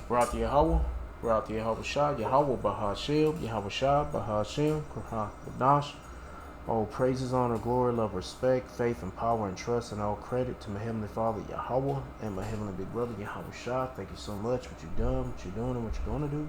Barak Yahawah, Barak YAHAWASHI, YAHAWAH BAHASHAM, YAHAWASHI, BAHASHAM, Kadash. All praises, honor, glory, love, respect, faith, and power, and trust, and all credit to my Heavenly Father, Yahawah, and my Heavenly Big Brother, YAHAWASHI. Thank you so much for what you've done, what you're doing, and what you're going to do.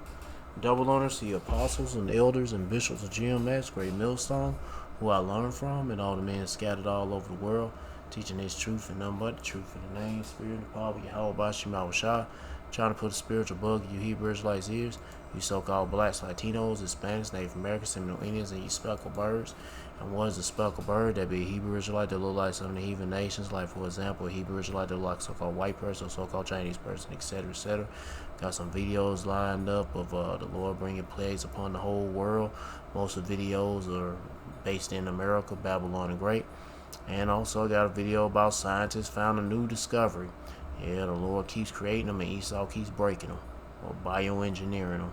Double honors to the apostles and elders and bishops of GMS, Great Millstone, who I learned from, and all the men scattered all over the world, teaching this truth and nothing but the truth in the name, spirit, and power, YAHAWASHI, trying to put a spiritual bug in you Hebrew Israelites' ears, you so-called blacks, Latinos, Hispanics, Native Americans, Seminole Indians, and you speckled birds. And what is a speckled bird? That be a Hebrew Israelite that look like some of the heathen nations, like for example, a Hebrew Israelite that look like so-called white person, or so-called Chinese person, etc., etc. Got some videos lined up of the Lord bringing plagues upon the whole world. Most of the videos are based in America, Babylon the Great. And also got a video about scientists found a new discovery. Yeah, the Lord keeps creating them and Esau keeps breaking them, or bioengineering them.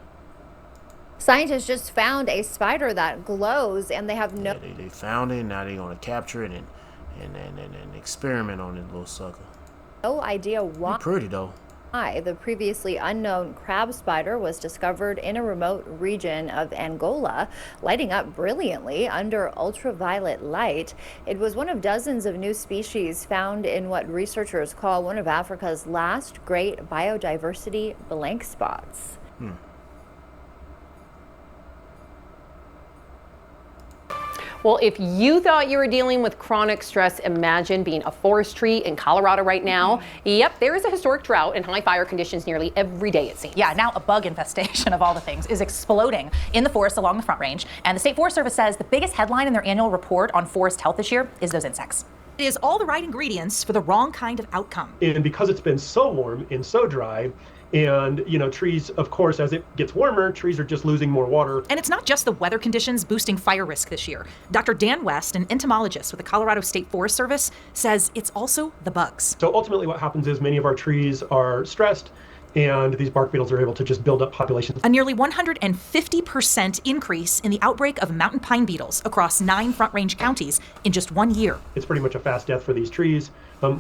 Scientists just found a spider that glows, and they have no... Yeah, they found it, now they're going to capture it and experiment on this little sucker. No idea why. It's pretty, though. The previously unknown crab spider was discovered in a remote region of Angola, lighting up brilliantly under ultraviolet light. It was one of dozens of new species found in what researchers call one of Africa's last great biodiversity blank spots. Well, if you thought you were dealing with chronic stress, imagine being a forestry in Colorado right now. Yep, there is a historic drought and high fire conditions nearly every day, it seems. Yeah, now a bug infestation of all the things is exploding in the forests along the Front Range. And the State Forest Service says the biggest headline in their annual report on forest health this year is those insects. It is all the right ingredients for the wrong kind of outcome. And because it's been so warm and so dry, and, you know, trees, of course, as it gets warmer, trees are just losing more water. And it's not just the weather conditions boosting fire risk this year. Dr. Dan West, an entomologist with the Colorado State Forest Service, says it's also the bugs. So ultimately what happens is many of our trees are stressed, and these bark beetles are able to just build up populations. A nearly 150% increase in the outbreak of mountain pine beetles across 9 Front Range counties in just 1 year. It's pretty much a fast death for these trees,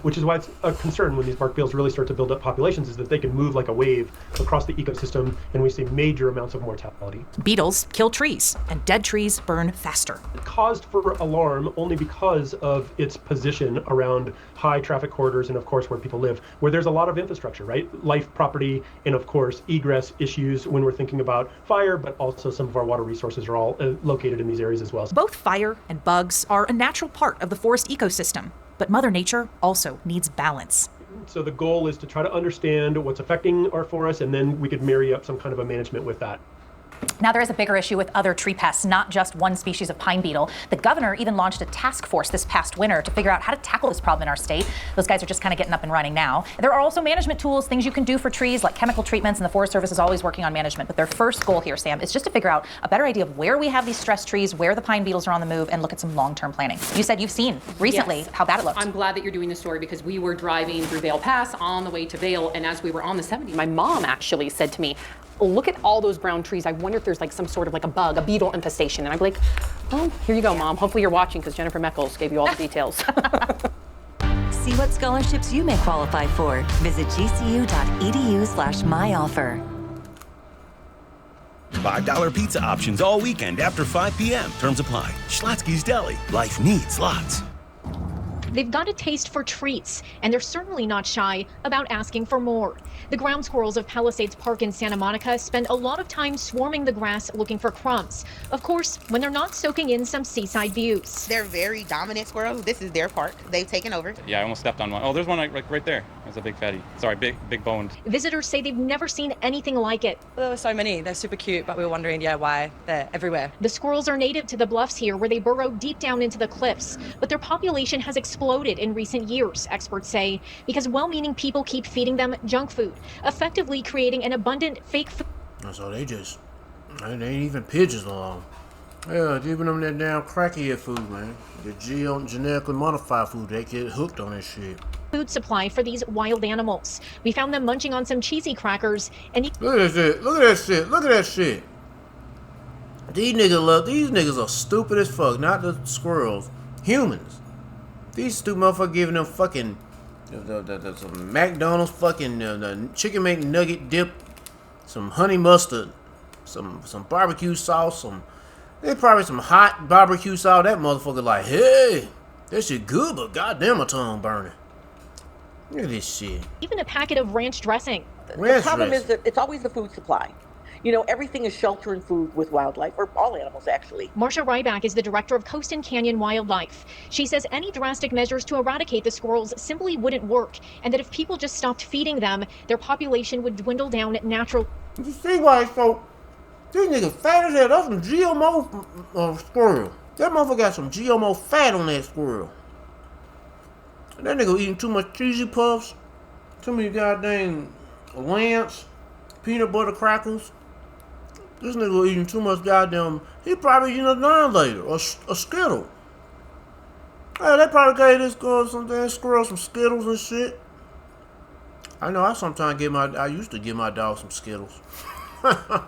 which is why it's a concern when these bark beetles really start to build up populations, is that they can move like a wave across the ecosystem, and we see major amounts of mortality. Beetles kill trees, and dead trees burn faster. It caused for alarm only because of its position around high traffic corridors and, of course, where people live, where there's a lot of infrastructure, right? Life, property, and, of course, egress issues when we're thinking about fire, but also some of our water resources are all located in these areas as well. Both fire and bugs are a natural part of the forest ecosystem, but Mother Nature also needs balance. So the goal is to try to understand what's affecting our forests, and then we could marry up some kind of a management with that. Now there is a bigger issue with other tree pests, not just one species of pine beetle. The governor even launched a task force this past winter to figure out how to tackle this problem in our state. Those guys are just kind of getting up and running now. There are also management tools, things you can do for trees like chemical treatments, and the Forest Service is always working on management. But their first goal here, Sam, is just to figure out a better idea of where we have these stress trees, where the pine beetles are on the move, and look at some long-term planning. You said you've seen recently how bad it looks. I'm glad that you're doing this story because we were driving through Vail Pass on the way to Vail, and as we were on the 70, my mom actually said to me, look at all those brown trees. I wonder if there's like some sort of like a bug, a beetle infestation. And I'd be like, oh, here you go, Mom. Hopefully you're watching because Jennifer Meckles gave you all the details. See what scholarships you may qualify for. Visit gcu.edu/myoffer. $5 pizza options all weekend after 5 p.m. Terms apply. Schlotsky's Deli. Life needs lots. They've got a taste for treats, and they're certainly not shy about asking for more. The ground squirrels of Palisades Park in Santa Monica spend a lot of time swarming the grass looking for crumbs. Of course, when they're not soaking in some seaside views. They're very dominant squirrels. This is their park. They've taken over. Yeah, I almost stepped on one. Oh, there's one right there. There's a big fatty. Sorry, big boned. Visitors say they've never seen anything like it. There were so many. They're super cute, but we were wondering, why they're everywhere. The squirrels are native to the bluffs here, where they burrow deep down into the cliffs. But their population has exploded in recent years, experts say, because well-meaning people keep feeding them junk food, effectively creating an abundant fake food. So they ain't even pigeons along. Yeah, giving them that damn crackhead food, man. The genetically modified food. They get hooked on this shit. Food supply for these wild animals. We found them munching on some cheesy crackers and look at that shit. Look at that shit. Look at that shit. These niggas are stupid as fuck. Not the squirrels. Humans. These stupid motherfuckers giving them fucking the McDonald's fucking the chicken McNugget dip some honey mustard, some barbecue sauce, there's probably some hot barbecue sauce. That motherfucker like, hey, that shit good, but goddamn my tongue burning. Look at this shit. Even a packet of ranch dressing. The problem is that it's always the food supply. You know, everything is shelter and food with wildlife, or all animals, actually. Marcia Ryback is the director of Coast and Canyon Wildlife. She says any drastic measures to eradicate the squirrels simply wouldn't work, and that if people just stopped feeding them, their population would dwindle down naturally. You see why it's so... These niggas fat as hell. That's some GMO squirrel. That motherfucker got some GMO fat on that squirrel. That nigga eating too much cheesy puffs, too many goddamn Lance, peanut butter crackers. This nigga eating too much goddamn... He probably eating a non-later or a Skittle. Hey, they probably gave this girl some damn squirrel some Skittles and shit. I know I sometimes I used to give my dog some Skittles. I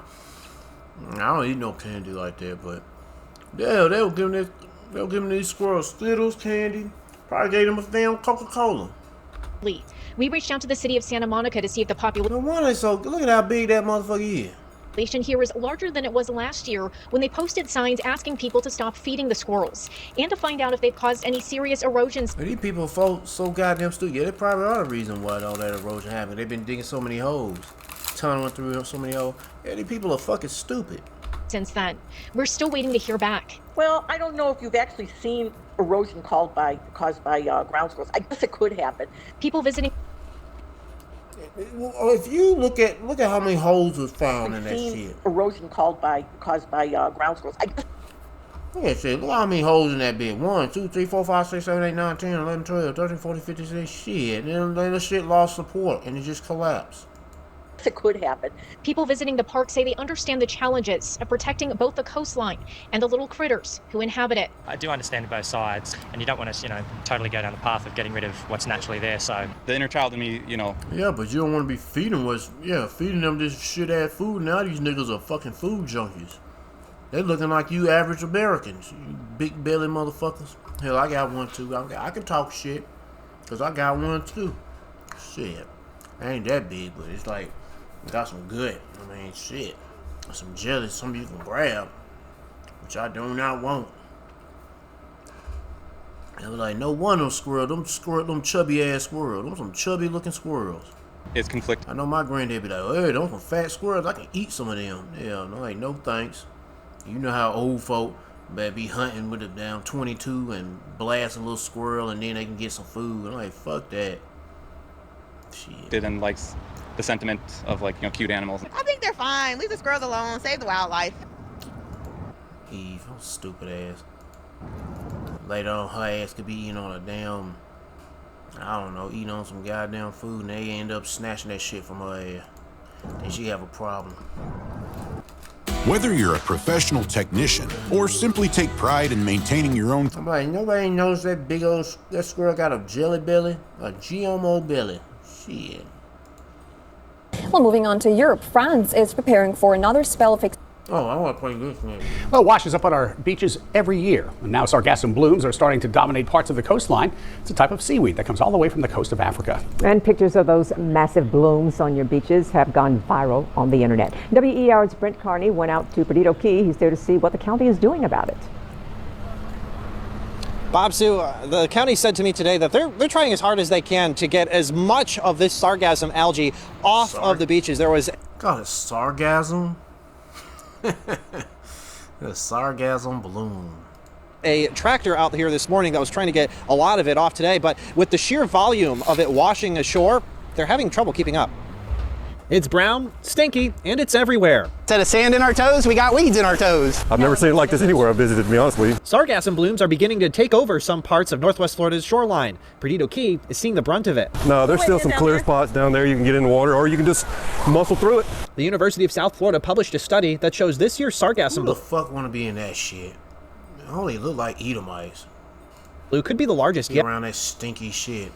don't eat no candy like that, but yeah, they were giving these squirrels Skittles, candy. Probably gave them a damn Coca-Cola. We reached out to the city of Santa Monica to see if the population... No wonder so... Look at how big that motherfucker is. Here is larger than it was last year when they posted signs asking people to stop feeding the squirrels and to find out if they've caused any serious erosions. But these people so goddamn stupid. Yeah, they probably are the reason why all that erosion happened. They've been digging so many holes, tunneling through so many holes. Yeah, these people are fucking stupid. Since then, we're still waiting to hear back. Well, I don't know if you've actually seen erosion caused by ground squirrels. I guess it could happen. People visiting. If you look at how many holes was found in that shit. Erosion caused by ground squirrels. Look at shit. Look how many holes in that bit. 1, 2, 3, 4, 5, 6, 7, 8, 9, 10, 11, 12, 13, 14, 15, 16. Shit. And then the shit lost support and it just collapsed. It could happen. People visiting the park say they understand the challenges of protecting both the coastline and the little critters who inhabit it. I do understand both sides, and you don't want to, totally go down the path of getting rid of what's naturally there. So the inner child in me, Yeah, but you don't want to be feeding them this shit ass food. Now these niggas are fucking food junkies. They looking like you average Americans, you big belly motherfuckers. Hell, I got one too. I can talk shit, cause I got one too. Shit, I ain't that big, but it's like. Got some good, shit. Some jelly, some you can grab, which I do not want. I was like, no wonder them chubby ass squirrels, them some chubby looking squirrels. It's conflict. I know my granddad be like, hey, those some fat squirrels, I can eat some of them. Yeah, no, like, no thanks. You know how old folk be hunting with a damn 22 and blast a little squirrel and then they can get some food. I'm like, fuck that. Shit. Didn't like the sentiment of cute animals. I think they're fine. Leave the squirrels alone. Save the wildlife. Eve, stupid ass. Later on, her ass could be eating on a damn, I don't know, eating on some goddamn food, and they end up snatching that shit from her ass. Then she have a problem. Whether you're a professional technician or simply take pride in maintaining your own. I'm like, nobody knows that squirrel got a jelly belly, a GMO belly. Shit. Well, moving on to Europe, France is preparing for another spell of Oh, I want to play this game. Well, washes up on our beaches every year. And now sargassum blooms are starting to dominate parts of the coastline. It's a type of seaweed that comes all the way from the coast of Africa. And pictures of those massive blooms on your beaches have gone viral on the internet. WER's Brent Carney went out to Perdido Key. He's there to see what the county is doing about it. Bob Sue, the county said to me today that they're trying as hard as they can to get as much of this sargassum algae off of the beaches. There was... God, it's sargassum? The sargassum bloom. A tractor out here this morning that was trying to get a lot of it off today, but with the sheer volume of it washing ashore, they're having trouble keeping up. It's brown, stinky, and it's everywhere. Instead of sand in our toes, we got weeds in our toes. I've never seen it like this anywhere I've visited, to be honest with you. Sargassum blooms are beginning to take over some parts of Northwest Florida's shoreline. Perdido Key is seeing the brunt of it. No, there's still some clear spots down there you can get in the water, or you can just muscle through it. The University of South Florida published a study that shows this year's sargassum Who the fuck want to be in that shit? It only look like Edomites. Blue could be the largest yet. Around that stinky shit.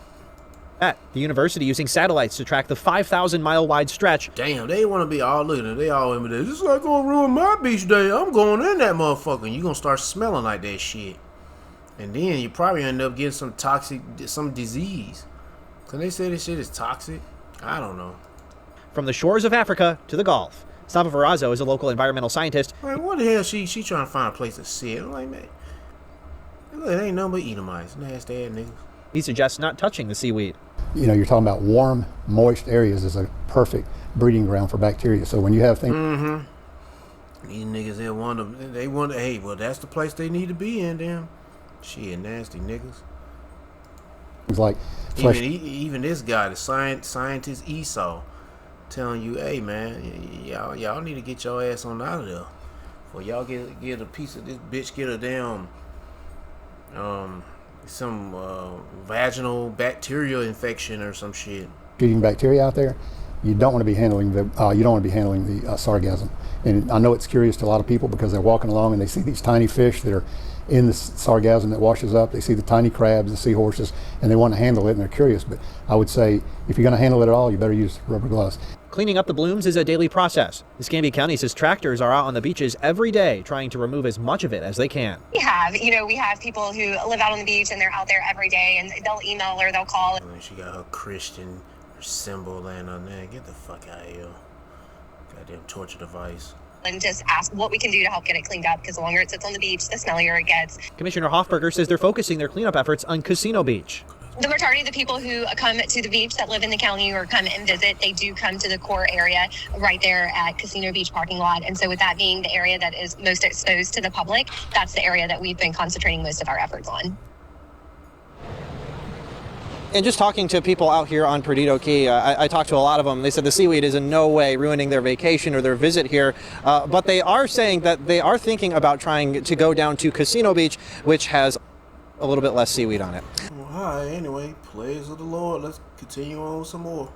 At the university using satellites to track the 5,000-mile wide stretch. Damn, they want to be all looking at. They all in there. This is not gonna ruin my beach day. I'm going in that motherfucker. And you gonna start smelling like that shit, and then you probably end up getting some disease. Cause they say this shit is toxic. I don't know. from the shores of Africa to the Gulf. Sava Verazo is a local environmental scientist. Like, what the hell she trying to find a place to sit? I'm like, man, look, it ain't nothing but Edomites, nasty ass niggas. He suggests not touching the seaweed. You know, you're talking about warm, moist areas is a perfect breeding ground for bacteria. So when you have things... Mm-hmm. These niggas, they wonder, hey, well, that's the place they need to be in, damn. Shit, nasty niggas. Things like fresh... Even this guy, the scientist Esau, telling you, hey, man, y'all need to get your ass on out of there. Or y'all get a piece of this bitch, get a damn... some vaginal bacterial infection or some shit. Eating bacteria out there, you don't want to be handling the sargassum. And I know it's curious to a lot of people because they're walking along and they see these tiny fish that are in the sargassum that washes up. They see the tiny crabs, the seahorses, and they want to handle it and they're curious. But I would say if you're going to handle it at all, you better use rubber gloves. Cleaning up the blooms is a daily process. Escambia County says tractors are out on the beaches every day trying to remove as much of it as they can. We have people who live out on the beach and they're out there every day and they'll email or they'll call. She got her Christian symbol laying on there. Get the fuck out of here. Goddamn torture device. And just ask what we can do to help get it cleaned up, because the longer it sits on the beach, the smellier it gets. Commissioner Hofberger says they're focusing their cleanup efforts on Casino Beach. The majority of the people who come to the beach that live in the county or come and visit, they do come to the core area right there at Casino Beach parking lot. And so with that being the area that is most exposed to the public, that's the area that we've been concentrating most of our efforts on. And just talking to people out here on Perdido Key, I talked to a lot of them. They said the seaweed is in no way ruining their vacation or their visit here, but they are saying that they are thinking about trying to go down to Casino Beach, which has a little bit less seaweed on it. Well, hi, anyway, praise of the Lord. Let's continue on some more.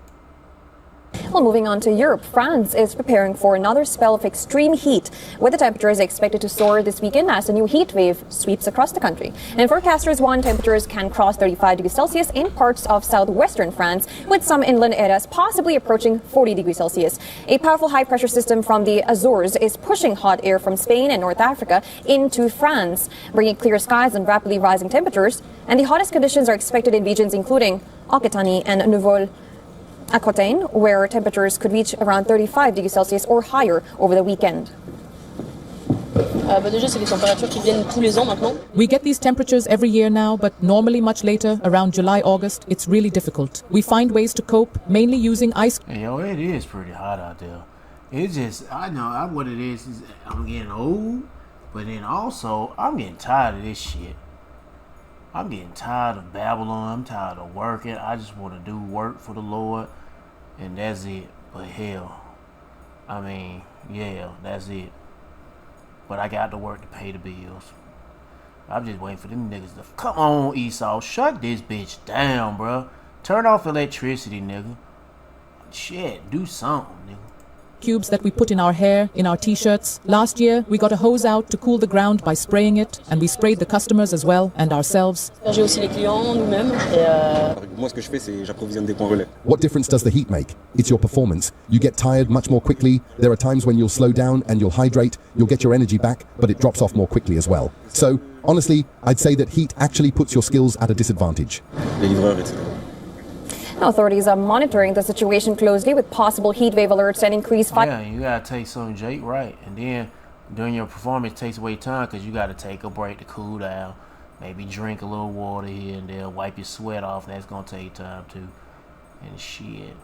Well, moving on to Europe, France is preparing for another spell of extreme heat, with the temperatures expected to soar this weekend as a new heat wave sweeps across the country. And forecasters warn temperatures can cross 35 degrees Celsius in parts of southwestern France, with some inland areas possibly approaching 40 degrees Celsius. A powerful high-pressure system from the Azores is pushing hot air from Spain and North Africa into France, bringing clear skies and rapidly rising temperatures. And the hottest conditions are expected in regions including Occitanie and Aquitaine, where temperatures could reach around 35 degrees Celsius or higher over the weekend. We get these temperatures every year now, but normally much later, around July, August, it's really difficult. We find ways to cope, mainly using ice. Hey, yo, it is pretty hot out there. It's just, I know what it is I'm getting old, but then also, I'm getting tired of this shit. I'm getting tired of Babylon. I'm tired of working. I just want to do work for the Lord, and that's it. But hell, I mean, yeah, that's it. But I got to work to pay the bills. I'm just waiting for them niggas to come on, Esau. Shut this bitch down, bro. Turn off electricity, nigga. Shit, do something, nigga. Cubes that we put in our hair, in our t-shirts. Last year, we got a hose out to cool the ground by spraying it, and we sprayed the customers as well, and ourselves. What difference does the heat make? It's your performance. You get tired much more quickly. There are times when you'll slow down and you'll hydrate. You'll get your energy back, but it drops off more quickly as well. So, honestly, I'd say that heat actually puts your skills at a disadvantage. Authorities are monitoring the situation closely with possible heat wave alerts and increased fire. Yeah, you gotta take something, Jake, right? And then during your performance, it takes away time because you gotta take a break to cool down. Maybe drink a little water here and there, wipe your sweat off. That's gonna take time too. And shit.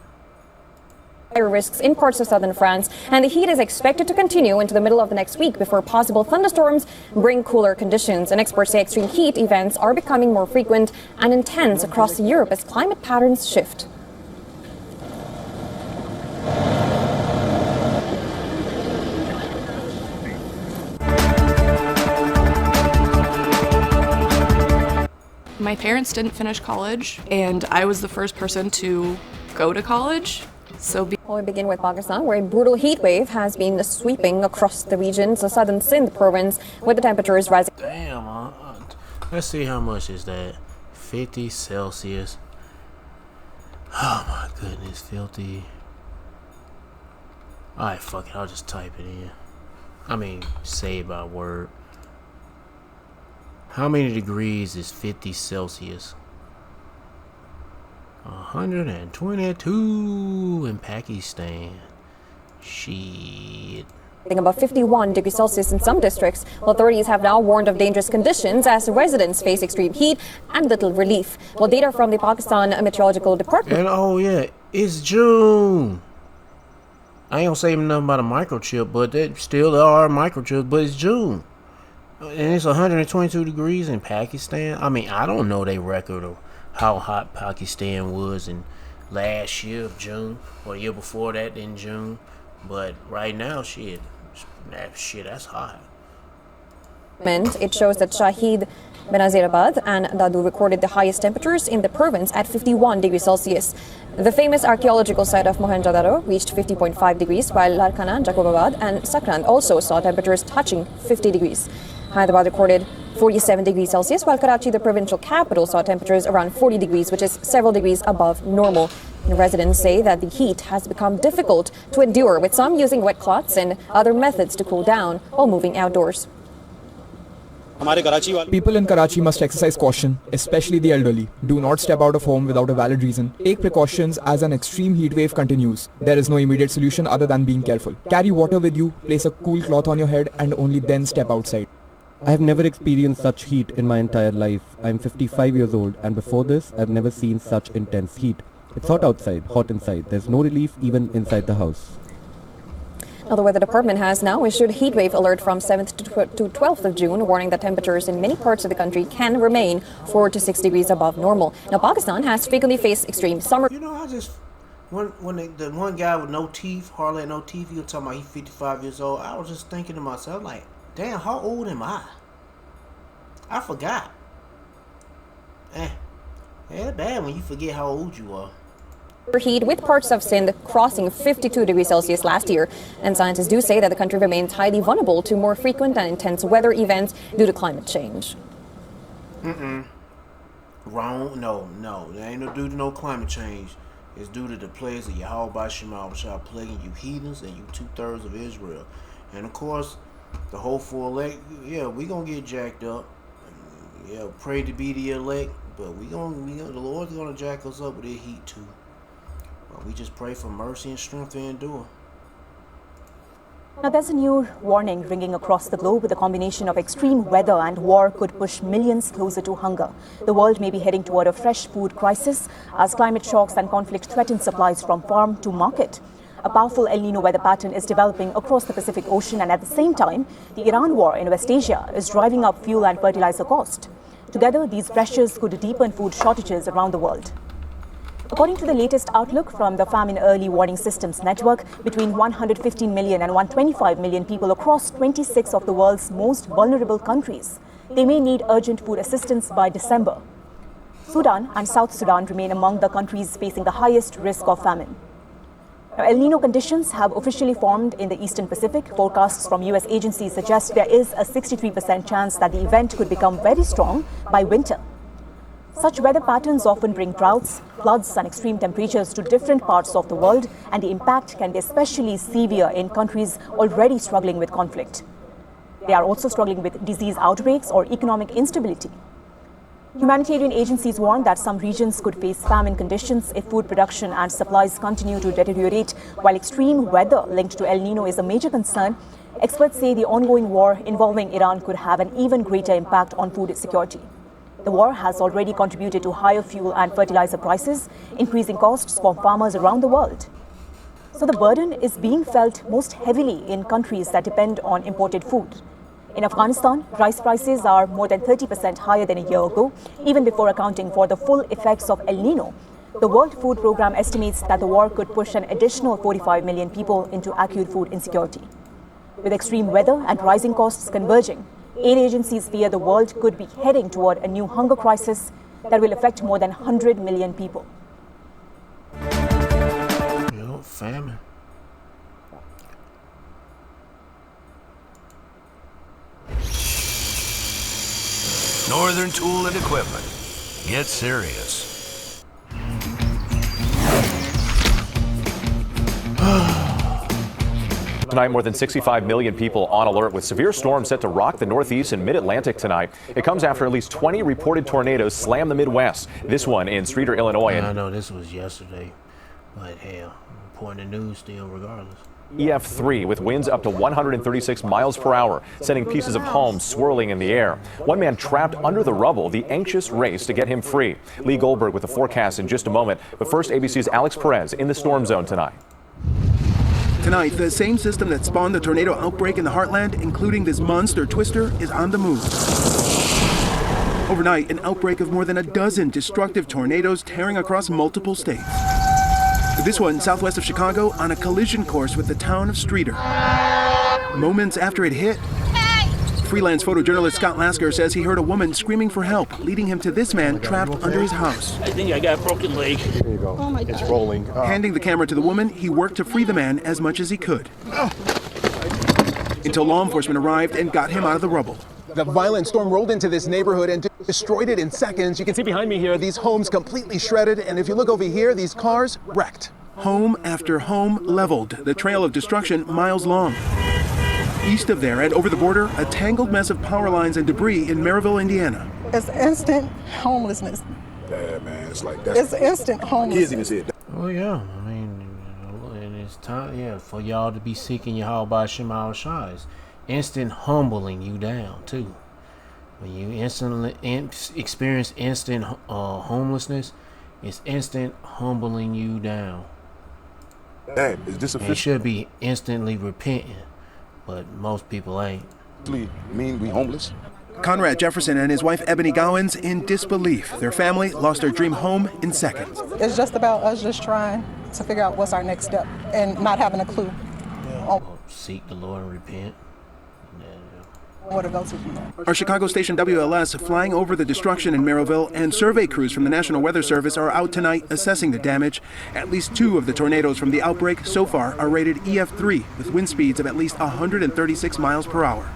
Fire risks in parts of southern France, and the heat is expected to continue into the middle of the next week before possible thunderstorms bring cooler conditions. And experts say extreme heat events are becoming more frequent and intense across Europe as climate patterns shift. My parents didn't finish college, and I was the first person to go to college. We begin with Pakistan, where a brutal heat wave has been sweeping across the region, so southern Sindh province, with the temperatures rising. Damn, let's see how much is that. 50 Celsius. Oh my goodness, 50. Alright, fuck it, I'll just type it in. I mean, say it by word. How many degrees is 50 Celsius? 122 in Pakistan. Shit. Above 51 degrees Celsius in some districts. Authorities have now warned of dangerous conditions as residents face extreme heat and little relief. Well, data from the Pakistan Meteorological Department. And oh yeah, it's June. I ain't gonna say nothing about a microchip, but there are microchips, but it's June. And it's 122 degrees in Pakistan. I mean, I don't know their record of how hot Pakistan was in last year of June, or year before that in June. But right now, that's hot. It shows that Shahid, Benazirabad and Dadu recorded the highest temperatures in the province at 51 degrees Celsius. The famous archaeological site of Mohenjo-daro reached 50.5 degrees, while Larkana, Jacobabad and Sakrand also saw temperatures touching 50 degrees. Hyderabad recorded 47 degrees Celsius, while Karachi, the provincial capital, saw temperatures around 40 degrees, which is several degrees above normal. And residents say that the heat has become difficult to endure, with some using wet cloths and other methods to cool down while moving outdoors. People in Karachi must exercise caution, especially the elderly. Do not step out of home without a valid reason. Take precautions as an extreme heat wave continues. There is no immediate solution other than being careful. Carry water with you, place a cool cloth on your head and only then step outside. I have never experienced such heat in my entire life. I am 55 years old and before this I have never seen such intense heat. It's hot outside, hot inside. There's no relief even inside the house. Now, the Weather Department has now issued a heat wave alert from 7th to 12th of June, warning that temperatures in many parts of the country can remain 4 to 6 degrees above normal. Now, Pakistan has frequently faced extreme summer. You know, I just, when the one guy with no teeth, hardly had no teeth, he was talking about he's 55 years old. I was just thinking to myself, like, damn, how old am I? I forgot. It's bad when you forget how old you are. Heat with parts of Sindh crossing 52 degrees Celsius last year, and scientists do say that the country remains highly vulnerable to more frequent and intense weather events due to climate change. Wrong. No. There ain't no due to no climate change. It's due to the plagues of YAHAWASHI plaguing you heathens and you 2/3 of Israel. And of course, the hopeful elect, yeah, we gonna get jacked up. Yeah, pray to be the elect, but the Lord's gonna jack us up with the heat too. We just pray for mercy and strength to endure. Now, there's a new warning ringing across the globe. The combination of extreme weather and war could push millions closer to hunger. The world may be heading toward a fresh food crisis as climate shocks and conflict threaten supplies from farm to market. A powerful El Nino weather pattern is developing across the Pacific Ocean, and at the same time, the Iran war in West Asia is driving up fuel and fertilizer cost. Together, these pressures could deepen food shortages around the world. According to the latest outlook from the Famine Early Warning Systems Network, between 115 million and 125 million people across 26 of the world's most vulnerable countries, they may need urgent food assistance by December. Sudan and South Sudan remain among the countries facing the highest risk of famine. Now, El Nino conditions have officially formed in the Eastern Pacific. Forecasts from US agencies suggest there is a 63% chance that the event could become very strong by winter. Such weather patterns often bring droughts, floods and extreme temperatures to different parts of the world, and the impact can be especially severe in countries already struggling with conflict. They are also struggling with disease outbreaks or economic instability. Humanitarian agencies warn that some regions could face famine conditions if food production and supplies continue to deteriorate. While extreme weather linked to El Nino is a major concern, experts say the ongoing war involving Iran could have an even greater impact on food security. The war has already contributed to higher fuel and fertilizer prices, increasing costs for farmers around the world. So the burden is being felt most heavily in countries that depend on imported food. In Afghanistan, rice prices are more than 30% higher than a year ago, even before accounting for the full effects of El Nino. The World Food Programme estimates that the war could push an additional 45 million people into acute food insecurity. With extreme weather and rising costs converging, aid agencies fear the world could be heading toward a new hunger crisis that will affect more than 100 million people. Famine. Northern Tool and Equipment. Get serious. Tonight, more than 65 million people on alert with severe storms set to rock the Northeast and Mid-Atlantic tonight. It comes after at least 20 reported tornadoes slam the Midwest. This one in Streator, Illinois. I know this was yesterday, but hell, reporting the news still regardless. EF3 with winds up to 136 miles per hour, sending pieces of homes swirling in the air. One man trapped under the rubble, the anxious race to get him free. Lee Goldberg with the forecast in just a moment. But first, ABC's Alex Perez in the storm zone tonight. Tonight, the same system that spawned the tornado outbreak in the heartland, including this monster twister, is on the move. Overnight, an outbreak of more than a dozen destructive tornadoes tearing across multiple states. This one southwest of Chicago on a collision course with the town of Streator. Moments after it hit, freelance photojournalist Scott Lasker says he heard a woman screaming for help, leading him to this man trapped under his house. I think I got a broken leg. There you go. Oh my God. It's rolling. Handing the camera to the woman, he worked to free the man as much as he could. Until law enforcement arrived and got him out of the rubble. The violent storm rolled into this neighborhood and destroyed it in seconds. You can see behind me here, these homes completely shredded. And if you look over here, these cars wrecked. Home after home leveled, the trail of destruction miles long. East of there and over the border, a tangled mess of power lines and debris in Maryville, Indiana. It's instant homelessness. Yeah, man, it's like that. It's instant homelessness. Kids even said. Oh yeah, I mean, and it's time, yeah, for y'all to be seeking YAHAWASHI, YAHAWASHI. It's instant humbling you down too. When you instantly experience instant homelessness, it's instant humbling you down. Hey, is this It should be instantly repenting, but most people ain't. Mean we homeless? Conrad Jefferson and his wife Ebony Gowans in disbelief. Their family lost their dream home in seconds. It's just about us just trying to figure out what's our next step and not having a clue. Seek the Lord and repent. What to go to from there. Our Chicago station WLS flying over the destruction in Maryville, and survey crews from the National Weather Service are out tonight assessing the damage. At least 2 of the tornadoes from the outbreak so far are rated EF3 with wind speeds of at least 136 miles per hour.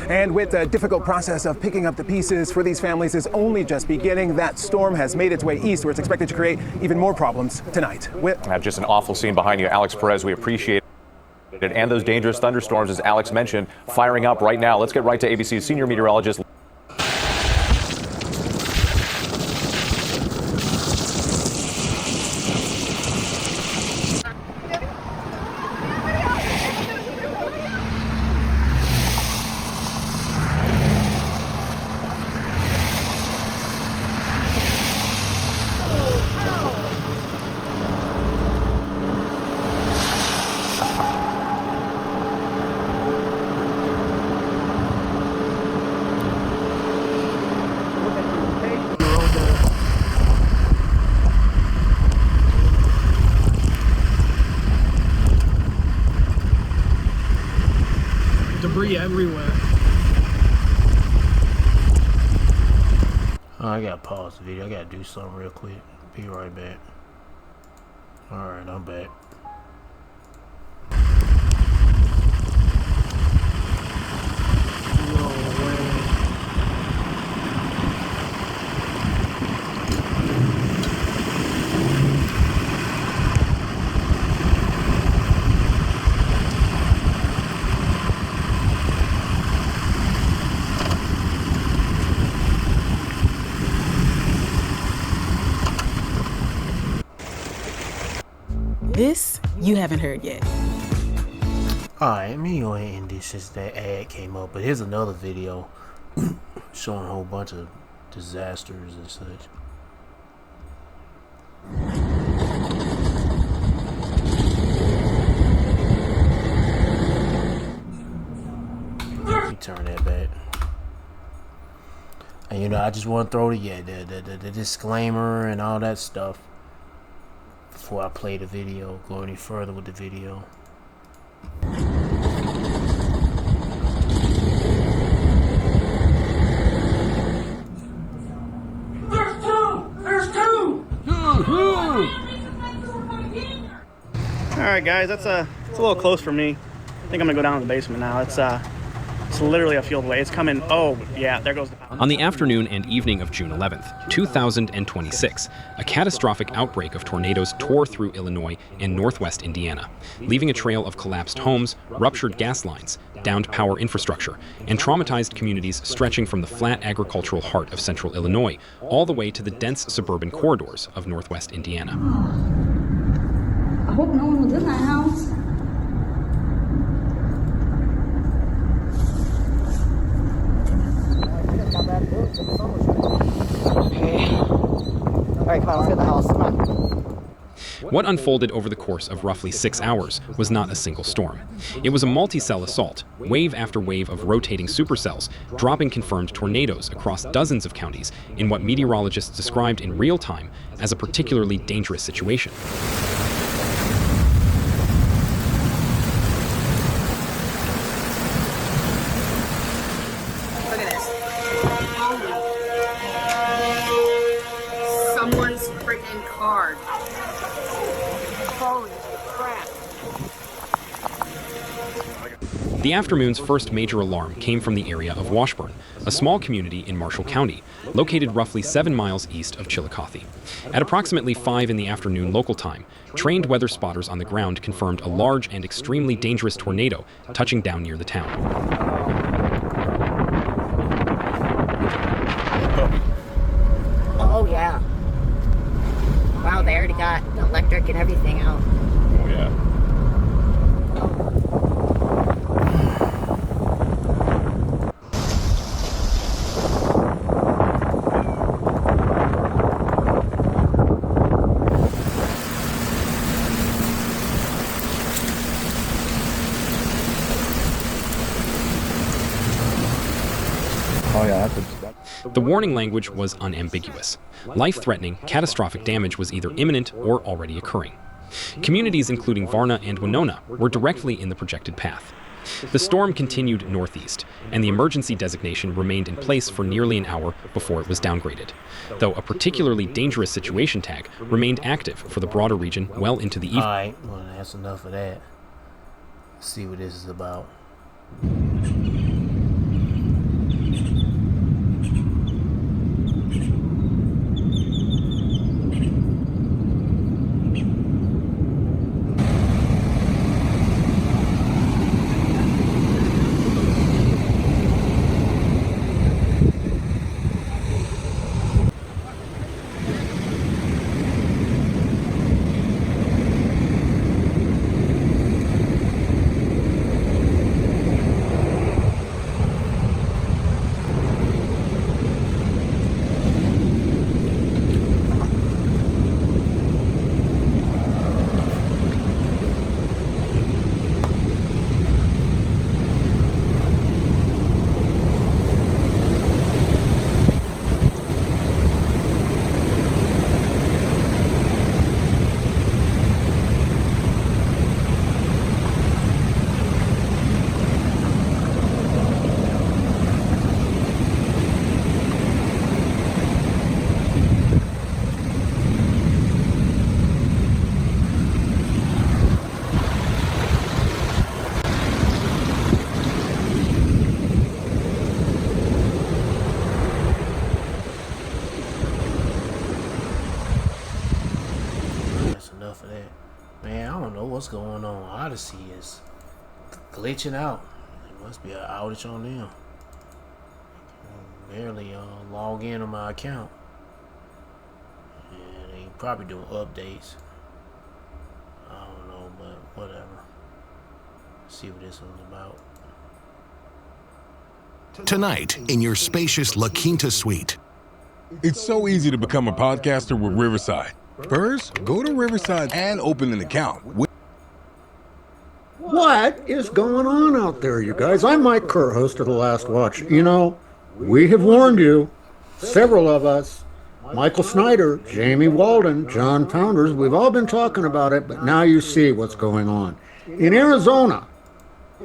And with the difficult process of picking up the pieces for these families is only just beginning, that storm has made its way east, where it's expected to create even more problems tonight. I have just an awful scene behind you, Alex Perez. We appreciate it. And those dangerous thunderstorms, as Alex mentioned, firing up right now. Let's get right to ABC's senior meteorologist. Debris everywhere. Oh, I gotta pause the video. I gotta do something real quick. Be right back. Alright, I'm back. This you haven't heard yet. Alright, let me go ahead and end this since that ad came up. But here's another video showing a whole bunch of disasters and such. Let me turn that back. And you know, I just want to throw the disclaimer and all that stuff before I play the video, go any further with the video. There's two! Alright guys, it's a little close for me. I think I'm gonna go down to the basement now. It's It's literally a field away. It's coming. Oh, yeah, there goes the power. On the afternoon and evening of June 11th, 2026, a catastrophic outbreak of tornadoes tore through Illinois and northwest Indiana, leaving a trail of collapsed homes, ruptured gas lines, downed power infrastructure, and traumatized communities stretching from the flat agricultural heart of central Illinois all the way to the dense suburban corridors of northwest Indiana. I hope no one was in that house. Okay. All right, come on, let's get in the house. Come on. What unfolded over the course of roughly 6 hours was not a single storm. It was a multi-cell assault, wave after wave of rotating supercells, dropping confirmed tornadoes across dozens of counties in what meteorologists described in real time as a particularly dangerous situation. Look at this. Someone's freaking car. Holy crap. The afternoon's first major alarm came from the area of Washburn, a small community in Marshall County, located roughly 7 miles east of Chillicothe. At approximately 5 in the afternoon local time, trained weather spotters on the ground confirmed a large and extremely dangerous tornado touching down near the town. Oh, yeah. Wow, they already got the electric and everything out. Oh, yeah. Oh, yeah, The warning language was unambiguous. Life-threatening, catastrophic damage was either imminent or already occurring. Communities including Varna and Winona were directly in the projected path. The storm continued northeast, and the emergency designation remained in place for nearly an hour before it was downgraded, though a particularly dangerous situation tag remained active for the broader region well into the evening. All right, well, that's enough of that. Let's see what this is about. Enough of that. Man, I don't know what's going on. Odyssey is glitching out. It must be an outage on them. I can barely log in on my account. And they probably doing updates. I don't know, but whatever. See what this one's about. Tonight, in your spacious La Quinta suite. It's so easy to become a podcaster with Riverside. First, go to Riverside and open an account. What is going on out there, you guys? I'm Mike Kerr, host of The Last Watch. You know, we have warned you, several of us, Michael Snyder, Jamie Walden, John Pounders, we've all been talking about it, but now you see what's going on. In Arizona,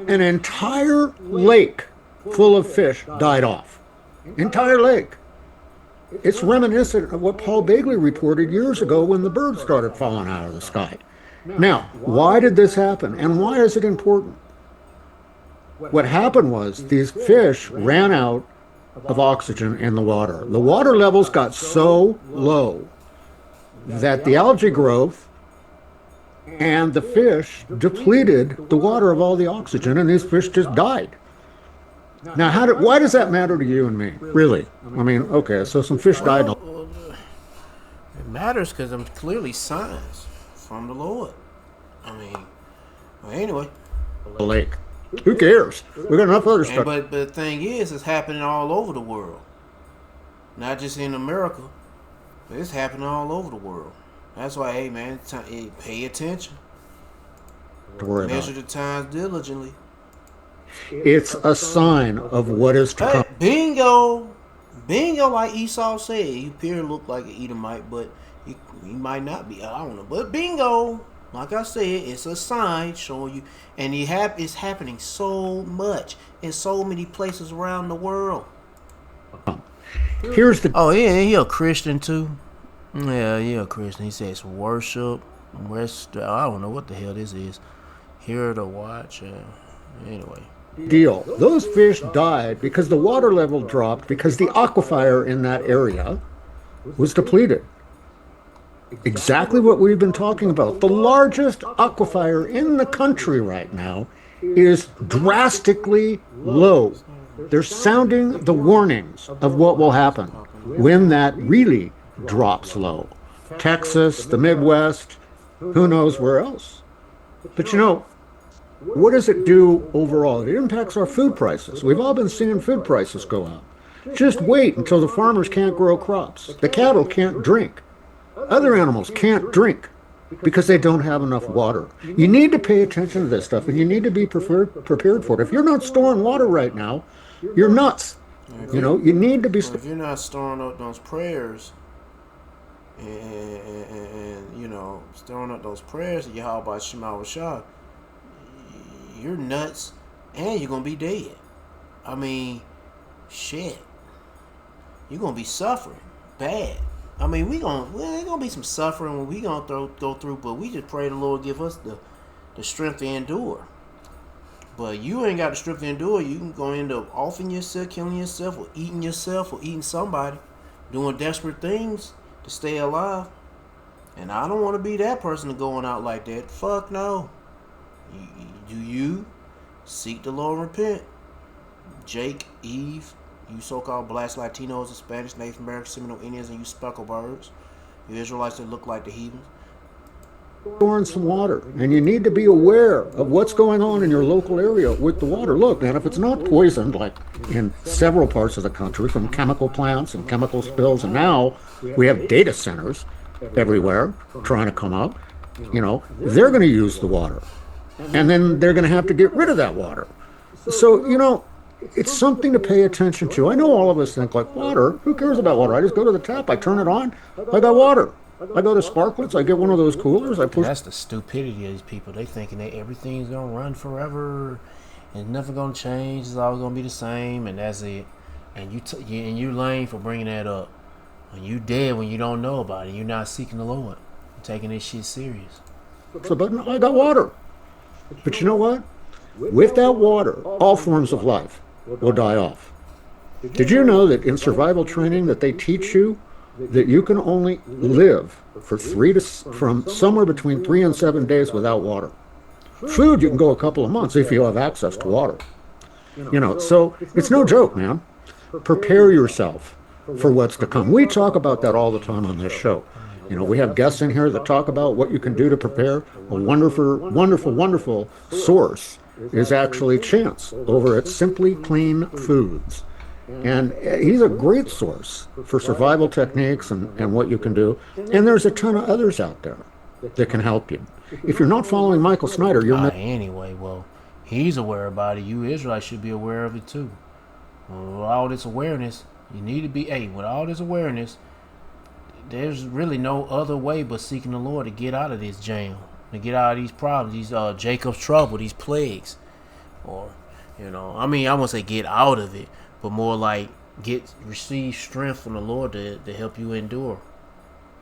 an entire lake full of fish died off. Entire lake. It's reminiscent of what Paul Bagley reported years ago when the birds started falling out of the sky. Now, why did this happen, and why is it important? what happened was these fish ran out of oxygen in the water. The water levels got so low that the algae growth and the fish depleted the water of all the oxygen, and these fish just died. Now, why does that matter to you and me? Really? I mean, okay, so some fish died. Well, it matters because I'm clearly signs from the Lord. I mean, well, anyway. The lake. Who cares? We got enough other stuff. But the thing is, it's happening all over the world. Not just in America, but it's happening all over the world. That's why, hey man, pay attention. Measure the times diligently. It's a sign of what is to come. Bingo! Bingo, like Esau said. You appear to look like an Edomite, but he might not be. I don't know. But bingo! Like I said, it's a sign showing you. And it's happening so much in so many places around the world. Here's the... Oh, yeah, he a Christian too. Yeah, he a Christian. He says worship, rest. I don't know what the hell this is. Hear to watch. Anyway. Deal. Those fish died because the water level dropped because the aquifer in that area was depleted. Exactly what we've been talking about. The largest aquifer in the country right now is drastically low. They're sounding the warnings of what will happen when that really drops low. Texas, the Midwest, who knows where else. But you know, what does it do overall? It impacts our food prices. We've all been seeing food prices go up. Just wait until the farmers can't grow crops. The cattle can't drink. Other animals can't drink because they don't have enough water. You need to pay attention to this stuff, and you need to be prepared for it. If you're not storing water right now, you're nuts. You know, you need to be... If you're not storing up those prayers, and you know, storing up those prayers that YAHAWASHI, you're nuts, and you're gonna be dead. I mean, shit. You're gonna be suffering bad. I mean, there's gonna be some suffering when we gonna go through, but we just pray the Lord give us the strength to endure. But you ain't got the strength to endure. You can go end up offing yourself, killing yourself, or eating somebody, doing desperate things to stay alive. And I don't want to be that person going out like that. Fuck no. Do you seek the Lord and repent? Jake, Eve, you so-called blacks, Latinos, Spanish, Native Americans, Seminole Indians, and you specklebirds, you Israelites that look like the heathens. Storing some water, and you need to be aware of what's going on in your local area with the water. Look, man, if it's not poisoned, like in several parts of the country from chemical plants and chemical spills, and now we have data centers everywhere trying to come up, you know, they're going to use the water, and then they're going to have to get rid of that water. So, you know, it's something to pay attention to. I know all of us think like, water, who cares about water? I just go to the tap, I turn it on, I got water. I go to Sparklets, I get one of those coolers, I push... That's the stupidity of these people. They thinking that everything's going to run forever, and it's never going to change, it's always going to be the same, and that's it. And you lame for bringing that up. And you dead when you don't know about it. You're not seeking the Lord. You're taking this shit serious. So, but no, I got water. But you know what? With that water, all forms of life will die off. Did you know that in survival training that they teach you that you can only live for from somewhere between 3 and 7 days without water? Food, you can go a couple of months if you have access to water. You know, so it's no joke, man. Prepare yourself for what's to come. We talk about that all the time on this show. You know, we have guests in here that talk about what you can do to prepare. A wonderful, wonderful, wonderful source is actually Chance over at Simply Clean Foods. And he's a great source for survival techniques and what you can do. And there's a ton of others out there that can help you. If you're not following Michael Snyder, you're not. Anyway, well, he's aware about it. You Israelites should be aware of it too. With all this awareness, you need to be, with all this awareness, there's really no other way but seeking the Lord to get out of this jam, to get out of these problems, these Jacob's trouble, these plagues. Or, you know, I mean, I won't say get out of it, but more like receive strength from the Lord to help you endure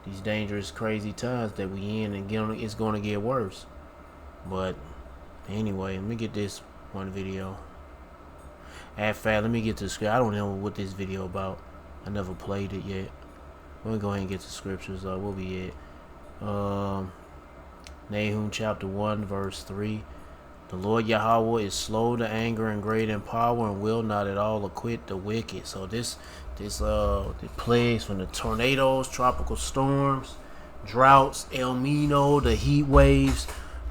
these dangerous, crazy times that we in, and it's going to get worse. But anyway, let me get this one video. And fact, let me get to the script. I don't know what this video about. I never played it yet. We're gonna go ahead and get to scriptures. Where we at? Nahum chapter 1 verse 3. The Lord Yahawah is slow to anger and great in power, and will not at all acquit the wicked. So the plagues from the tornadoes, tropical storms, droughts, El Nino, the heat waves,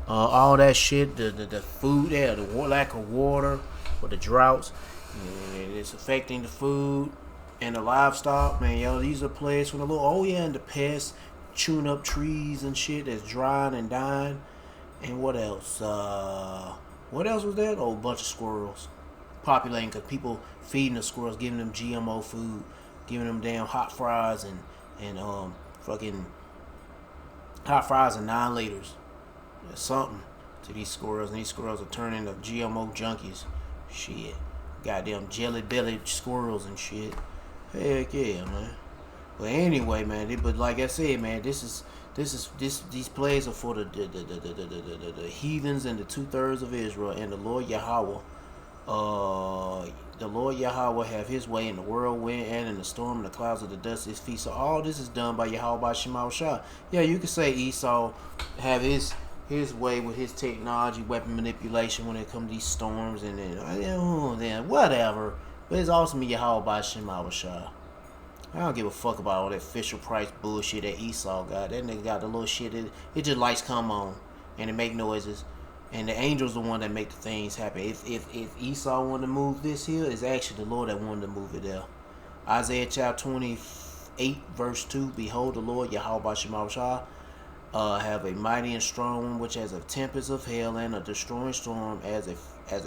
all that shit, the food there, the lack of water, or the droughts, it's affecting the food and the livestock, man. Yo, these are plagues from the Lord. Oh yeah, and the pests chewing up trees and shit that's drying and dying. And what else? What else was that? Oh, a bunch of squirrels populating, because people feeding the squirrels, giving them GMO food, giving them damn hot fries and fucking hot fries and 9 liters. There's something to these squirrels, and these squirrels are turning into GMO junkies. Shit, goddamn jelly-bellied squirrels and shit. Heck yeah, man. But anyway, man. But like I said, man, these plagues are for the heathens and the 2/3 of Israel, and the Lord Yahawah. The Lord Yahawah have his way in the whirlwind and in the storm and the clouds of the dust of his feet. So all this is done by YAHAWASHI. Yeah, you could say Esau have his way with his technology, weapon manipulation when it comes to these storms and then whatever. But it's ultimately YAHAWASHI. I don't give a fuck about all that Fisher Price bullshit that Esau got. That nigga got the little shit. It just lights come on and it make noises. And the angel's the one that make the things happen. If Esau wanted to move this here, it's actually the Lord that wanted to move it there. Isaiah chapter 28 verse 2. Behold, the Lord YAHAWASHI have a mighty and strong one, which has a tempest of hail and a destroying storm, as a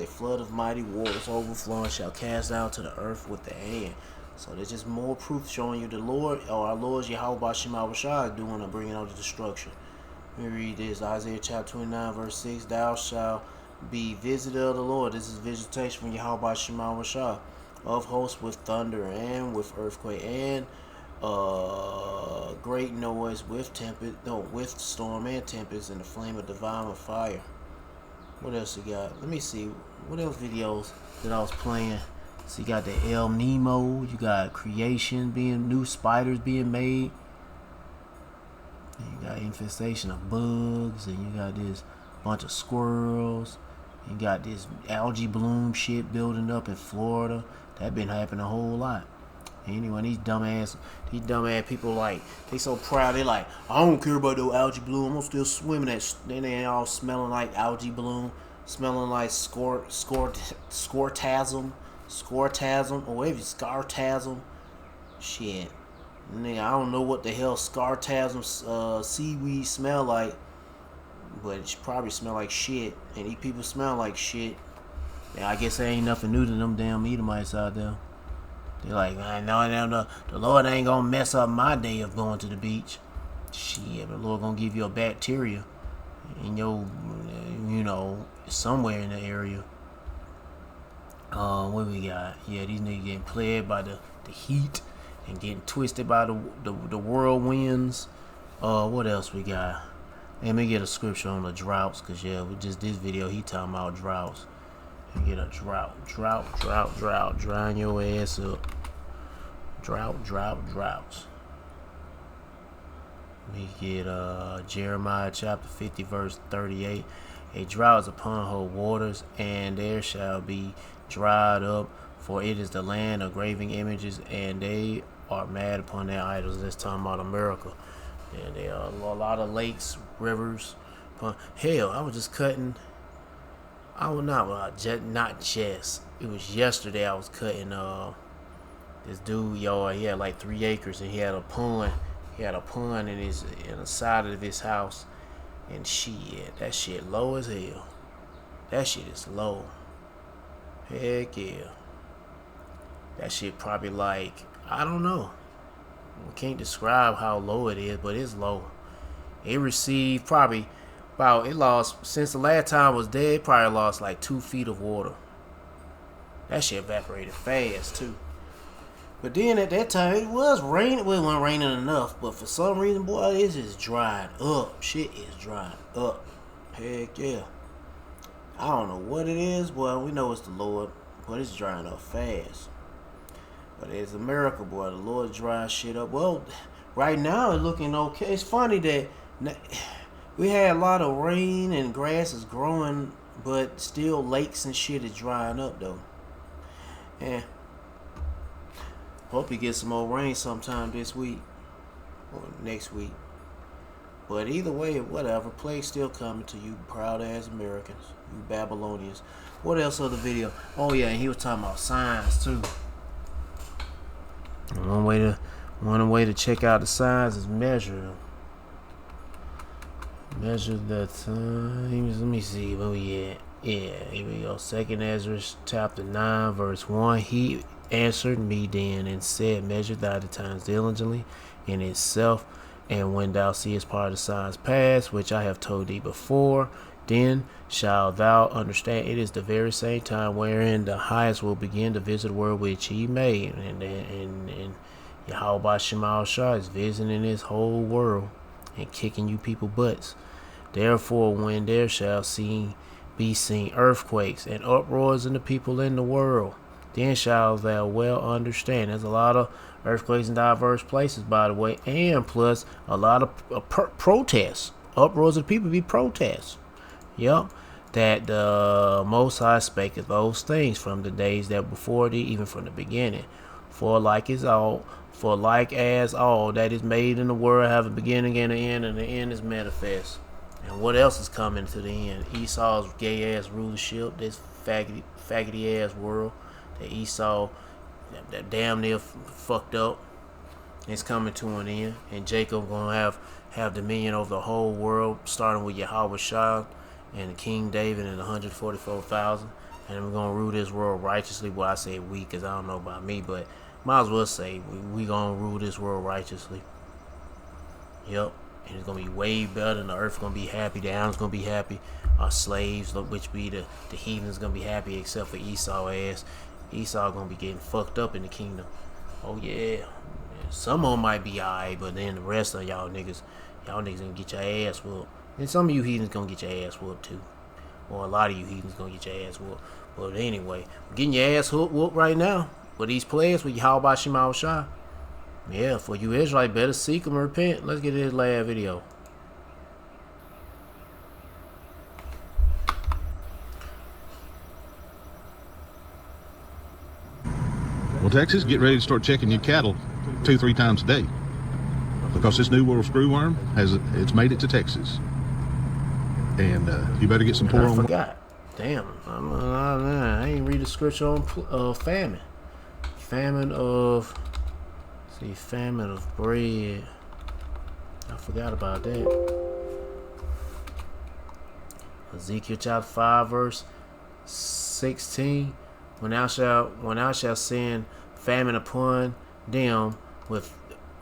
flood of mighty waters overflowing, shall cast down to the earth with the hand. So there's just more proof showing you the Lord, or our Lord's YAHAWASHI is doing or bringing out the destruction. Let me read this. Isaiah chapter 29 verse 6. Thou shalt be visitor of the Lord. This is visitation from YAHAWASHI of hosts, with thunder and with earthquake and great noise, with with storm and tempest, and the flame of divine fire. What else you got? Let me see. What else videos that I was playing? So you got the El Nemo, you got creation new spiders being made. You got infestation of bugs, and you got this bunch of squirrels. You got this algae bloom shit building up in Florida. That been happening a whole lot. Anyway, these dumbass people, like, they so proud. They like, I don't care about no algae bloom. I'm gonna still swim in that. Then they all smelling like algae bloom, smelling like scortasm, or whatever, scartasm. Shit, nigga, I don't know what the hell scartasm seaweed smell like, but it probably smell like shit. And these people smell like shit. Yeah, I guess there ain't nothing new to them damn Edomites out there. They're like, no, the Lord ain't gonna mess up my day of going to the beach. Shit, the Lord gonna give you a bacteria in your, somewhere in the area. What we got? Yeah, these niggas getting plagued by the heat and getting twisted by the whirlwinds. What else we got? Let me get a scripture on the droughts, cause yeah, with just this video, he talking about droughts. And get a drought, drying your ass up. Droughts. We get Jeremiah chapter 50 verse 38. A drought is upon her waters, and there shall be dried up, for it is the land of graven images, and they are mad upon their idols. That's talking about America. And there are a lot of lakes, rivers. Hell, I was just cutting. I was not just. It was yesterday. I was cutting this dude yard. He had like 3 acres, and he had a pond. He had a pond in the side of his house, and shit, that shit low as hell. That shit is low. Heck yeah. That shit probably like, I don't know. We can't describe how low it is, but it's low. It received probably it lost, since the last time it was dead, it probably lost like 2 feet of water. That shit evaporated fast too. But then at that time, it was raining. Well, it wasn't raining enough, but for some reason, boy, it's just drying up. Shit is drying up. Heck yeah. I don't know what it is, boy. We know it's the Lord But it's drying up fast. But it's a miracle, boy. The Lord dries shit up. Well, right now it's looking okay. It's funny that we had a lot of rain and grass is growing, but still lakes and shit is drying up though. Yeah. Hope you get some more rain sometime this week or next week. But either way, whatever. Plague still coming to you, proud ass Americans, you Babylonians. What else of the video? Oh yeah, and he was talking about signs too. One way to check out the signs is measure them. Measure the times. Let me see. Oh yeah, here we go. 2nd Ezra chapter 9 verse 1. He answered me then and said, measure thou the times diligently in itself, and when thou seest part of the signs pass, which I have told thee before, then shalt thou understand it is the very same time wherein the highest will begin to visit the world which he made. And YAHAWASHI is visiting this whole world and kicking you people butts. Therefore, when there shall be seen earthquakes and uproars in the people in the world, then shalt thou well understand. There's a lot of earthquakes in diverse places, by the way, and plus a lot of protests. Uproars of people be protests. Yup. That the Most High spake of those things from the days that before thee, even from the beginning. For like as all that is made in the world have a beginning and an end, and the end is manifest. And what else is coming to the end? Esau's gay ass rulership, this faggoty ass world that Esau that damn near fucked up. It's coming to an end, and Jacob gonna have dominion over the whole world, starting with YAHAWASHI and King David and 144,000, and we're gonna rule this world righteously. Well, I say we, cause I don't know about me, but might as well say we gonna rule this world righteously. Yep, and it's gonna be way better. And the earth gonna be happy. The animals gonna be happy. Our slaves, which be the heathens, gonna be happy, except for Esau ass. Esau gonna be getting fucked up in the kingdom. Oh yeah, some of them might be alright, but then the rest of y'all niggas gonna get your ass whooped. And some of you heathens gonna get your ass whooped too. Or a lot of you heathens gonna get your ass whooped. But anyway, getting your ass whooped right now with these players, with YAHAWASHI. Yeah, for you Israelites, better seek them and repent. Let's get to this last video. Well, Texas, get ready to start checking your cattle 2-3 times a day, because this new world screwworm it's made it to Texas, and you better get some pour on. I forgot. Damn, I ain't read the scripture on famine. Famine of bread. I forgot about that. Ezekiel chapter 5 verse 16. When I shall send famine upon them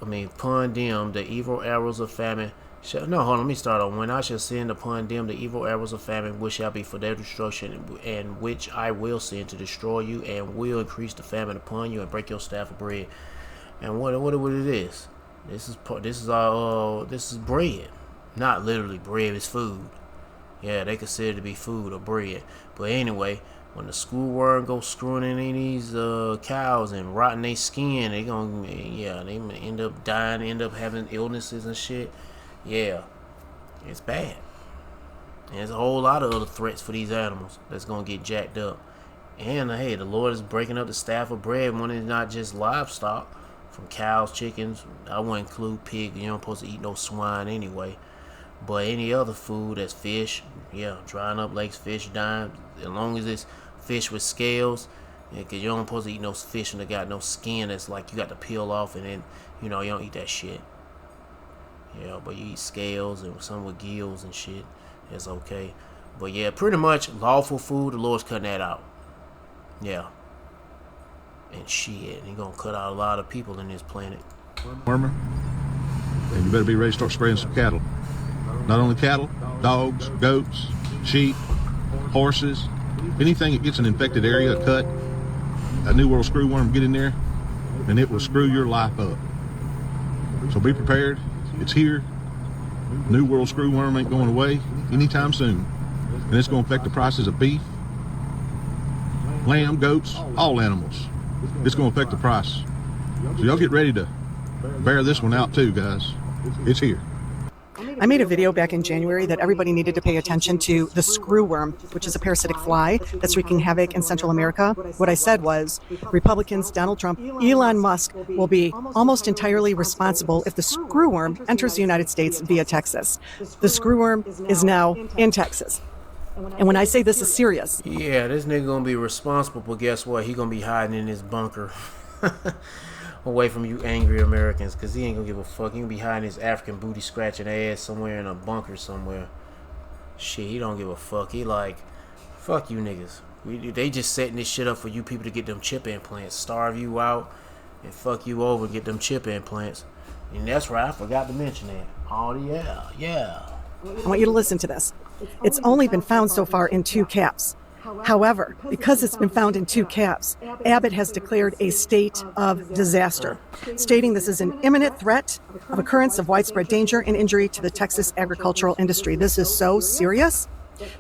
upon them the evil arrows of famine. Let me start on. When I shall send upon them the evil arrows of famine, which shall be for their destruction, and which I will send to destroy you, and will increase the famine upon you, and break your staff of bread. And what it is? This is bread, not literally bread. It's food. Yeah, they consider it to be food or bread. But anyway, when the schoolworm goes screwing in these cows and rotting their skin, they end up dying, end up having illnesses and shit. Yeah, it's bad. And there's a whole lot of other threats for these animals that's gonna get jacked up. And hey, the Lord is breaking up the staff of bread when it's not just livestock, from cows, chickens. I wouldn't include pig. You're not supposed to eat no swine anyway. But any other food, that's fish. Yeah, drying up lakes, fish dying. As long as it's fish with scales, because you're not supposed to eat no fish and they got no skin that's like you got to peel off, and then you don't eat that shit. Yeah, but you eat scales and some with gills and shit. It's okay. But yeah, pretty much lawful food, the Lord's cutting that out. Yeah. And shit, He's gonna cut out a lot of people in this planet. Warmer, and you better be ready to start spraying some cattle. Not only cattle, dogs, goats, sheep, horses, anything that gets an infected area, a cut, a new world screwworm get in there, and it will screw your life up. So be prepared. It's here. New world screwworm ain't going away anytime soon, and it's going to affect the prices of beef, lamb, goats, all animals. It's going to affect the price. So y'all get ready to bear this one out too, guys. It's here. I made a video back in January that everybody needed to pay attention to the screwworm, which is a parasitic fly that's wreaking havoc in Central America. What I said was Republicans, Donald Trump, Elon Musk will be almost entirely responsible if the screwworm enters the United States via Texas. The screwworm is now in Texas. And when I say this is serious... Yeah, this nigga gonna be responsible, but guess what? He gonna be hiding in his bunker. Away from you angry Americans, because he ain't gonna give a fuck. He gonna be hiding his African booty scratching ass somewhere in a bunker somewhere. Shit, he don't give a fuck. He like, fuck you niggas. They just setting this shit up for you people to get them chip implants, starve you out, and fuck you over, get them chip implants. And that's right, I forgot to mention that. Oh yeah. I want you to listen to this. It's only been found so far in 2 calves. However, because it's been found in 2 calves, Abbott has declared a state of disaster, stating this is an imminent threat of occurrence of widespread danger and injury to the Texas agricultural industry. This is so serious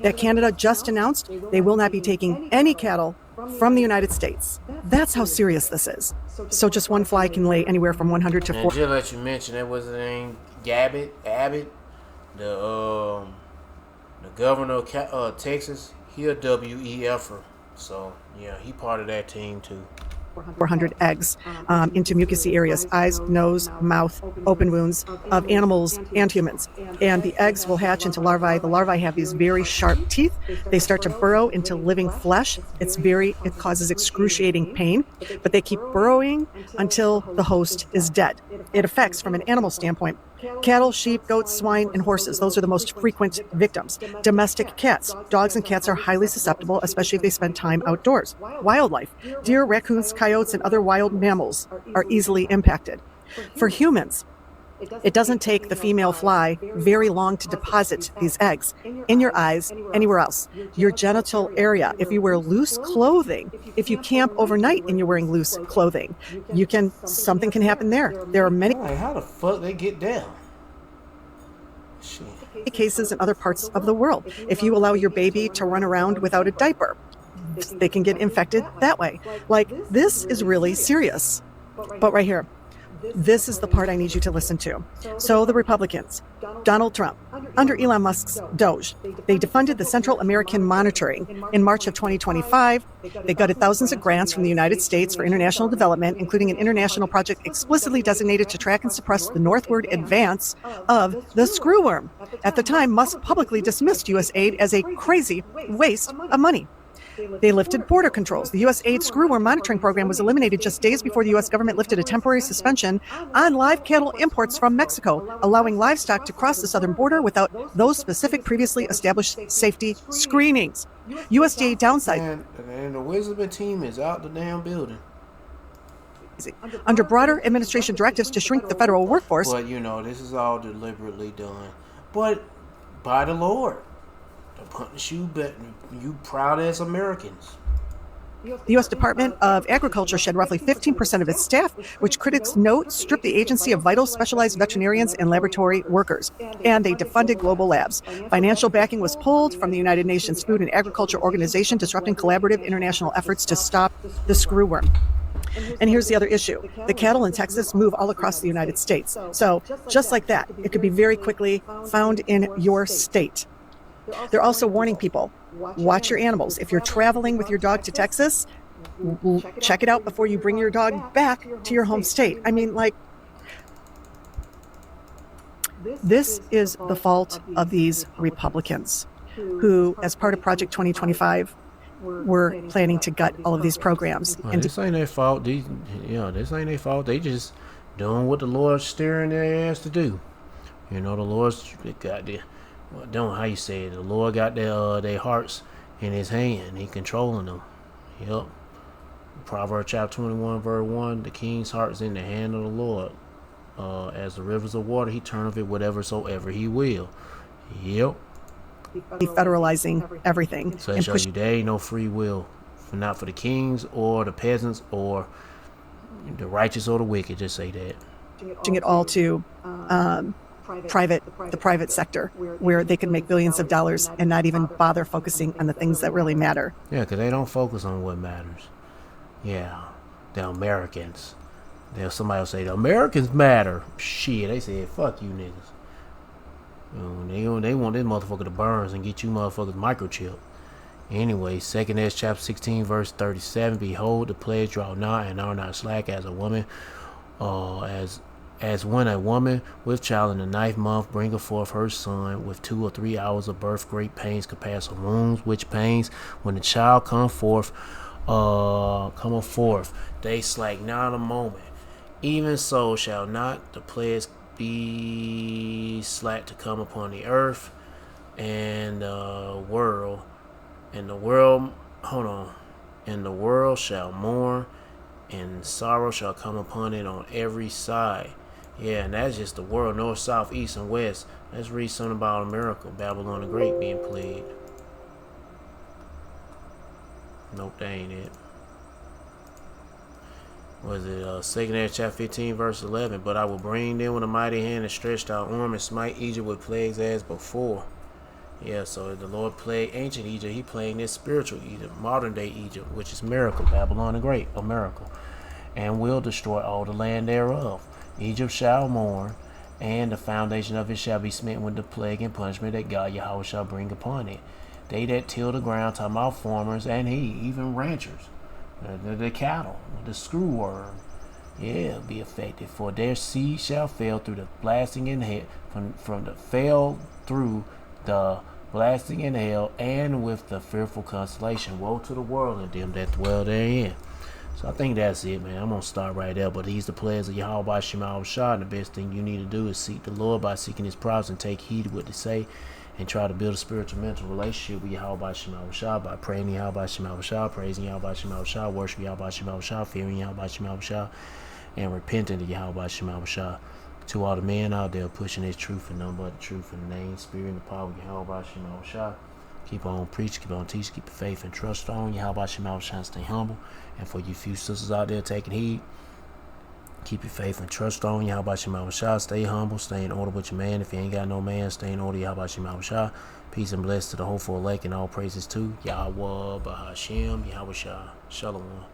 that Canada just announced they will not be taking any cattle from the United States. That's how serious this is. So just one fly can lay anywhere from 100 to 4. And just let you mention, that was the name Abbott, the governor of Texas. He a WEFer, so yeah, he part of that team too. 400 eggs into mucousy areas, eyes, nose, mouth, open wounds of animals and humans. And the eggs will hatch into larvae. The larvae have these very sharp teeth. They start to burrow into living flesh. It causes excruciating pain, but they keep burrowing until the host is dead. It affects, from an animal standpoint, cattle, sheep, goats, swine, and horses. Those are the most frequent victims. Domestic cats. Dogs and cats are highly susceptible, especially if they spend time outdoors. Wildlife. Deer, raccoons, coyotes, and other wild mammals are easily impacted. For humans, it doesn't take the female fly very long to deposit these eggs in your eyes, anywhere else. Your genital area. If you wear loose clothing, if you camp overnight and you're wearing loose clothing, something can happen there. There are many how the fuck they get down? Shit. Cases in other parts of the world. If you allow your baby to run around without a diaper, they can get infected that way. Like, this is really serious. But right here, this is the part I need you to listen to. So the Republicans, Donald Trump, under Elon Musk's Doge, they defunded the Central American Monitoring. In March of 2025, they gutted thousands of grants from the United States for international development, including an international project explicitly designated to track and suppress the northward advance of the screwworm. At the time, Musk publicly dismissed U.S. aid as a crazy waste of money. They lifted border controls. The U.S. aid screwworm monitoring program was eliminated just days before the U.S. government lifted a temporary suspension on live cattle imports from Mexico, allowing livestock to cross the southern border without those specific previously established safety screenings. USDA downside. And the Elizabeth team is out the damn building. Under broader administration directives to shrink the federal workforce. But this is all deliberately done. But by the Lord. You proud as Americans. The U.S. Department of Agriculture shed roughly 15% of its staff, which critics note stripped the agency of vital specialized veterinarians and laboratory workers. And they defunded global labs. Financial backing was pulled from the United Nations Food and Agriculture Organization, disrupting collaborative international efforts to stop the screwworm. And here's the other issue. The cattle in Texas move all across the United States. So just like that, it could be very quickly found in your state. They're also warning people, watch your animals. If you're traveling with your dog to Texas, check it out before you bring your dog back to your home state. I mean, like, this is the fault of these Republicans who, as part of Project 2025, were planning to gut all of these programs. Well, this ain't their fault. This ain't their fault. They just doing what the Lord's steering their ass to do. The Lord's got the... how you say it? The Lord got their hearts in His hand. He controlling them. Yep. Proverbs chapter 21, verse 1. The king's heart is in the hand of the Lord. As the rivers of water, He turneth it whithersoever He will. Yep. Federalizing everything. So there ain't no free will, not for the kings or the peasants or the righteous or the wicked. Just say that. It all to the private sector, where they can make billions of dollars and not even bother focusing on the things that really matter. Yeah, because they don't focus on what matters. Yeah, the Americans. Somebody will say, the Americans matter. Shit, they said, fuck you niggas. They want this motherfucker to burn and get you motherfuckers microchip. Anyway, 2 Ezra chapter 16 verse 37. Behold, the pledge draw nigh, and are not slack as a woman, as when a woman with child in the 9th month bringeth forth her son with 2 or 3 hours of birth, great pains compass of wounds, which pains when the child cometh forth, they slack not a moment. Even so shall not the pledge be slack to come upon the earth and the world shall mourn, and sorrow shall come upon it on every side. Yeah, and that's just the world, north, south, east, and west. Let's read something about America, Babylon the Great being plagued. Nope, that ain't it. Was it 2 Ezra chapter 15 verse 11? But I will bring them with a mighty hand and stretched out arm and smite Egypt with plagues as before. Yeah, so the Lord plagued ancient Egypt. He plagued this spiritual Egypt, modern day Egypt, which is America, Babylon the Great, America, and will destroy all the land thereof. Egypt shall mourn, and the foundation of it shall be smitten with the plague and punishment that God Yahawah shall bring upon it. They that till the ground, talking about farmers, and even ranchers, the cattle, the screwworm, yeah, be affected. For their seed shall fail through the blasting in hell, through the blasting in hell, and with the fearful consolation. Woe to the world and them that dwell therein. So I think that's it, man. I'm gonna start right there. But these the players of YAHAWASHI, and the best thing you need to do is seek the Lord by seeking His prophets and take heed of what they say, and try to build a spiritual mental relationship with YAHAWASHI by praying YAHAWASHI, praising YAHAWASHI, worshiping YAHAWASHI, fearing YAHAWASHI, and repenting to YAHAWASHI. To all the men out there pushing this truth and nothing but the truth in the name, spirit, and the power of YAHAWASHI. Keep on preaching, keep on teaching, keep your faith and trust on YAHAWASHI, and stay humble. And for you few sisters out there taking heed, keep your faith and trust on YAHAWASHI. Stay humble, stay in order with your man. If you ain't got no man, stay in order YAHAWASHI. Peace and bless to the hopeful elect, and all praises to Yahawah, BAHASHAM, YAHAWASHI. Shalom.